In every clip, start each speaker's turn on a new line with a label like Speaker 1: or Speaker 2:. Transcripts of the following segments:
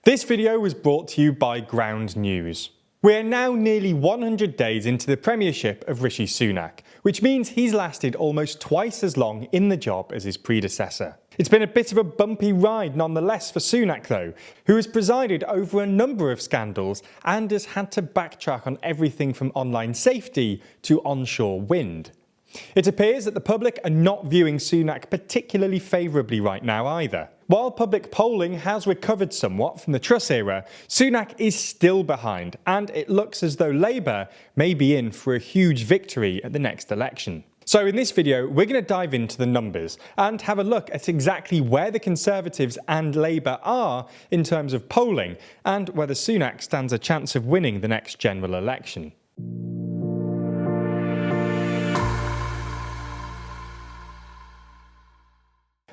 Speaker 1: This video was brought to you by Ground News. We're now nearly 100 days into the premiership of Rishi Sunak, which means he's lasted almost twice as long in the job as his predecessor. It's been a bit of a bumpy ride nonetheless for Sunak though, who has presided over a number of scandals and has had to backtrack on everything from online safety to onshore wind. It appears that the public are not viewing Sunak particularly favourably right now either. While public polling has recovered somewhat from the Truss era, Sunak is still behind, and it looks as though Labour may be in for a huge victory at the next election. So in this video, we're going to dive into the numbers and have a look at exactly where the Conservatives and Labour are in terms of polling, and whether Sunak stands a chance of winning the next general election.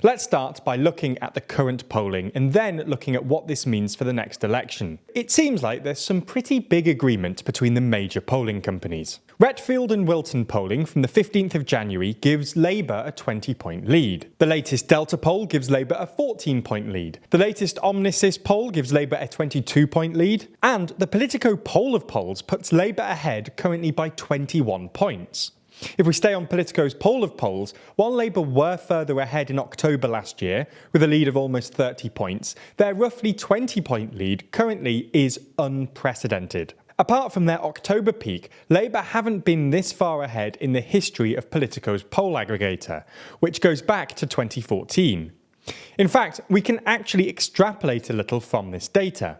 Speaker 1: Let's start by looking at the current polling and then looking at what this means for the next election. It seems like there's some pretty big agreement between the major polling companies. Retfield and Wilton polling from the 15th of January gives Labour a 20-point lead. The latest Delta poll gives Labour a 14-point lead. The latest Omnisys poll gives Labour a 22-point lead. And the Politico poll of polls puts Labour ahead currently by 21 points. If we stay on Politico's poll of polls, while Labour were further ahead in October last year, with a lead of almost 30 points, their roughly 20-point lead currently is unprecedented. Apart from their October peak, Labour haven't been this far ahead in the history of Politico's poll aggregator, which goes back to 2014. In fact, we can actually extrapolate a little from this data.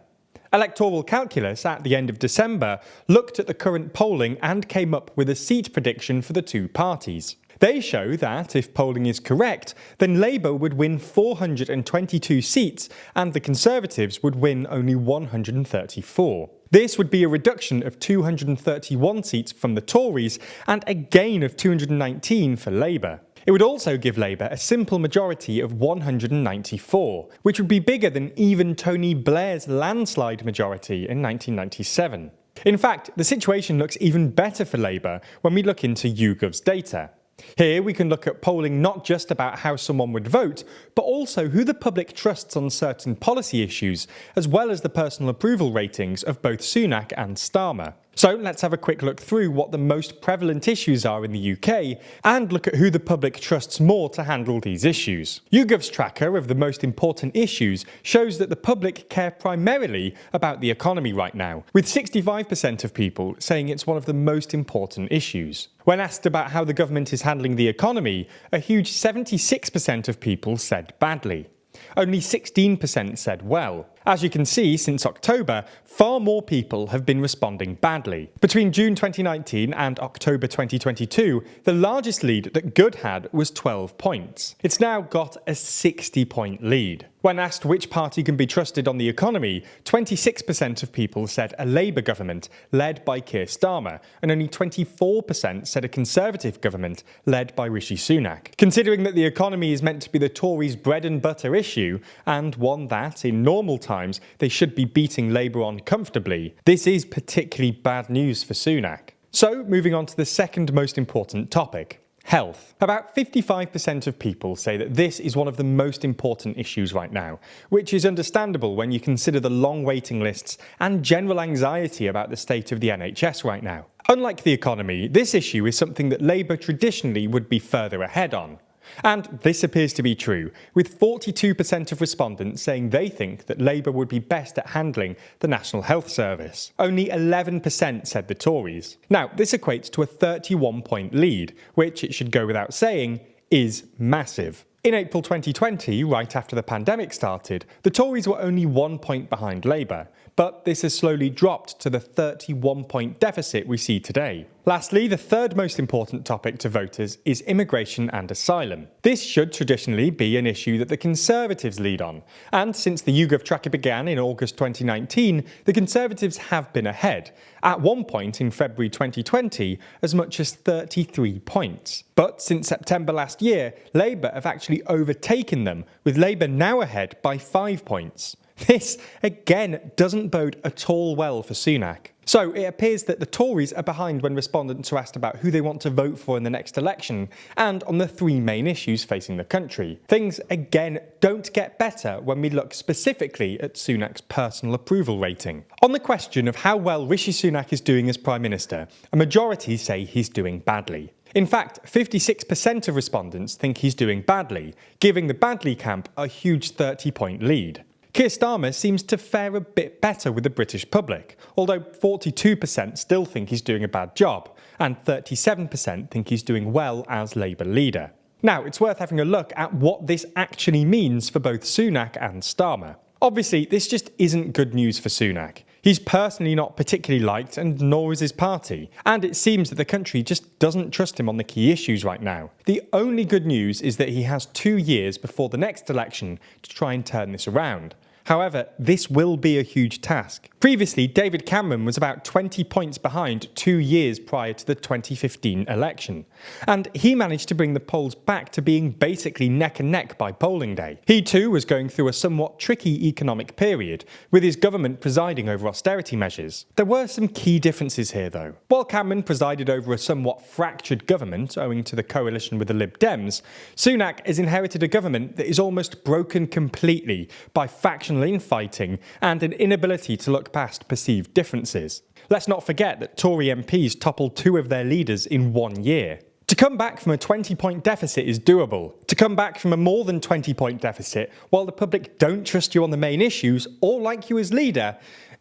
Speaker 1: Electoral Calculus at the end of December looked at the current polling and came up with a seat prediction for the two parties. They show that, if polling is correct, then Labour would win 422 seats and the Conservatives would win only 134. This would be a reduction of 231 seats from the Tories and a gain of 219 for Labour. It would also give Labour a simple majority of 194, which would be bigger than even Tony Blair's landslide majority in 1997. In fact, the situation looks even better for Labour when we look into YouGov's data. Here we can look at polling not just about how someone would vote, but also who the public trusts on certain policy issues, as well as the personal approval ratings of both Sunak and Starmer. So let's have a quick look through what the most prevalent issues are in the UK and look at who the public trusts more to handle these issues. YouGov's tracker of the most important issues shows that the public care primarily about the economy right now, with 65% of people saying it's one of the most important issues. When asked about how the government is handling the economy, a huge 76% of people said badly. Only 16% said well. As you can see, since October, far more people have been responding badly. Between June 2019 and October 2022, the largest lead that Good had was 12 points. It's now got a 60-point lead. When asked which party can be trusted on the economy, 26% of people said a Labour government led by Keir Starmer, and only 24% said a Conservative government led by Rishi Sunak. Considering that the economy is meant to be the Tories' bread and butter issue, and one that, in normal times, they should be beating Labour on comfortably, this is particularly bad news for Sunak. So, moving on to the second most important topic. Health. About 55% of people say that this is one of the most important issues right now, which is understandable when you consider the long waiting lists and general anxiety about the state of the NHS right now. Unlike the economy, this issue is something that Labour traditionally would be further ahead on. And this appears to be true, with 42% of respondents saying they think that Labour would be best at handling the National Health Service. Only 11% said the Tories. Now, this equates to a 31-point lead, which, it should go without saying, is massive. In April 2020, right after the pandemic started, the Tories were only 1 point behind Labour, but this has slowly dropped to the 31-point deficit we see today. Lastly, the third most important topic to voters is immigration and asylum. This should traditionally be an issue that the Conservatives lead on, and since the YouGov tracker began in August 2019, the Conservatives have been ahead, at one point in February 2020, as much as 33 points. But since September last year, Labour have actually overtaken them, with Labour now ahead by 5 points. This, again, doesn't bode at all well for Sunak. So it appears that the Tories are behind when respondents are asked about who they want to vote for in the next election, and on the three main issues facing the country. Things, again, don't get better when we look specifically at Sunak's personal approval rating. On the question of how well Rishi Sunak is doing as Prime Minister, a majority say he's doing badly. In fact, 56% of respondents think he's doing badly, giving the badly camp a huge 30-point lead. Keir Starmer seems to fare a bit better with the British public, although 42% still think he's doing a bad job, and 37% think he's doing well as Labour leader. Now, it's worth having a look at what this actually means for both Sunak and Starmer. Obviously, this just isn't good news for Sunak. He's personally not particularly liked, and nor is his party, and it seems that the country just doesn't trust him on the key issues right now. The only good news is that he has 2 years before the next election to try and turn this around. However, this will be a huge task. Previously, David Cameron was about 20 points behind 2 years prior to the 2015 election, and he managed to bring the polls back to being basically neck and neck by polling day. He too was going through a somewhat tricky economic period, with his government presiding over austerity measures. There were some key differences here though. While Cameron presided over a somewhat fractured government owing to the coalition with the Lib Dems, Sunak has inherited a government that is almost broken completely by factional infighting and an inability to look past perceived differences. Let's not forget that Tory MPs toppled 2 of their leaders in 1 year. To come back from a 20-point deficit is doable. To come back from a more than 20-point deficit while the public don't trust you on the main issues or like you as leader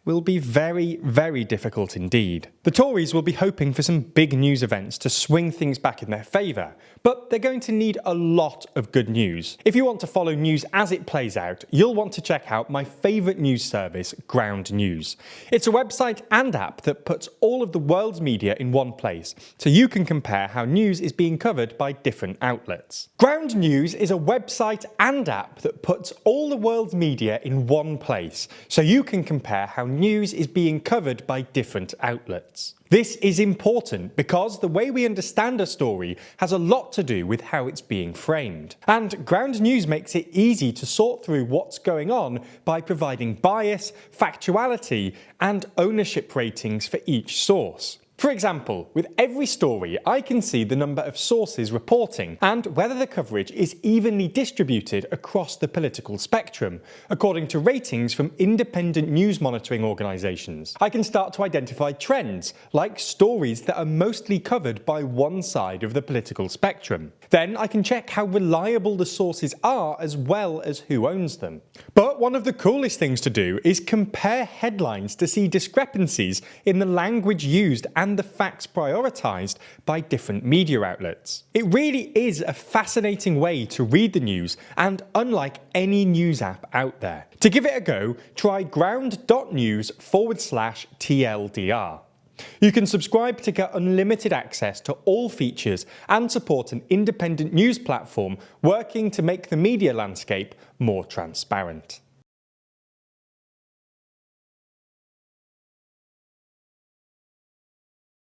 Speaker 1: will be very, very difficult indeed. The Tories will be hoping for some big news events to swing things back in their favour, but they're going to need a lot of good news. If you want to follow news as it plays out, you'll want to check out my favourite news service, Ground News. It's a website and app that puts all of the world's media in one place, so you can compare how news is being covered by different outlets. Ground News is a website and app that puts all the world's media in one place, so you can compare how news is being covered by different outlets. This is important because the way we understand a story has a lot to do with how it's being framed. And Ground News makes it easy to sort through what's going on by providing bias, factuality, and ownership ratings for each source. For example, with every story, I can see the number of sources reporting and whether the coverage is evenly distributed across the political spectrum, according to ratings from independent news monitoring organisations. I can start to identify trends, like stories that are mostly covered by one side of the political spectrum. Then I can check how reliable the sources are as well as who owns them. But one of the coolest things to do is compare headlines to see discrepancies in the language used and the facts prioritised by different media outlets. It really is a fascinating way to read the news and unlike any news app out there. To give it a go, try ground.news/TLDR. You can subscribe to get unlimited access to all features and support an independent news platform working to make the media landscape more transparent.